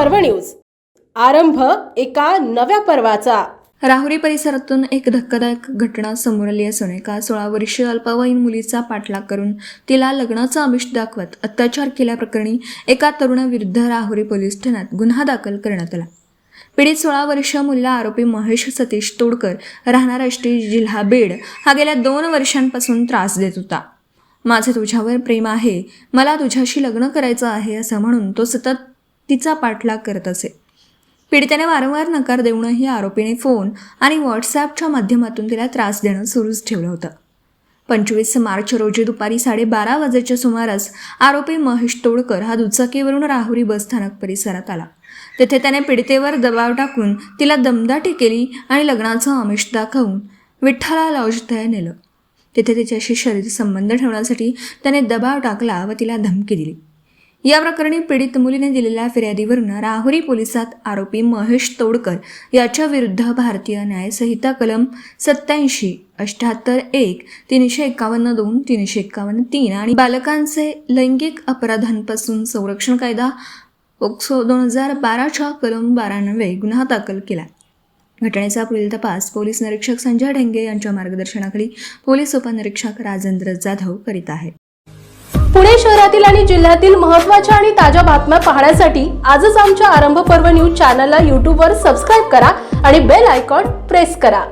पर्व न्यूज। आरंभ एका नव्या पर्वाचा। राहुरी परिसरातून एक धक्कादायक घटना समोर आली असून एका 16 वर्षीय अल्पवयीन मुलीचा पाठलाग करून तिला लग्नाचं आमिष दाखवत अत्याचार केल्याप्रकरणी एका तरुणाविरुद्ध राहुरी पोलीस ठाण्यात गुन्हा दाखल करण्यात आला। पीडित 16 वर्षीय मुलीला आरोपी महेश सतीश तोडकर राहणार आष्टी जिल्हा बीड हा गेल्या 2 वर्षांपासून त्रास देत होता। माझे तुझ्यावर प्रेम आहे, मला तुझ्याशी लग्न करायचं आहे असं म्हणून तो सतत तिचा पाठलाग करत असे। पीडितेने वारंवार नकार देऊनही आरोपीने फोन आणि व्हॉट्सॲपच्या माध्यमातून तिला त्रास देणं सुरूच ठेवलं होतं। 25 मार्च रोजी दुपारी 12:30 वाजेच्या सुमारास आरोपी महेश तोडकर हा दुचाकीवरून राहुरी बसस्थानक परिसरात आला। तेथे त्याने पीडितेवर दबाव टाकून तिला दमदाटी केली आणि लग्नाचं आमिष दाखवून विठ्ठला लॉजमध्ये नेलं। तेथे तिच्याशी शरीर संबंध ठेवण्यासाठी त्याने दबाव टाकला व तिला धमकी दिली। या प्रकरणी पीडित मुलीने दिलेल्या फिर्यादीवरून राहुरी पोलिसात आरोपी महेश तोडकर याच्या विरुद्ध भारतीय न्याय संहिता कलम 87, 78, 1, 351(2), 351(3) आणि बालकांचे लैंगिक अपराधांपासून संरक्षण कायदा पोक्सो 2012च्या कलम 92 गुन्हा दाखल केला। घटनेचा पुढील तपास पोलीस निरीक्षक संजय ढेंगे यांच्या मार्गदर्शनाखाली पोलीस उपनिरीक्षक राजेंद्र जाधव करीत आहेत। पुणे शहरातील आणि जिल्ह्यातील महत्त्वाच्या आणि ताज्या बातम्या पाहण्यासाठी आजच आमच्या आरंभ पर्व न्यूज चॅनलला YouTube वर सबस्क्राइब करा आणि बेल आयकॉन प्रेस करा।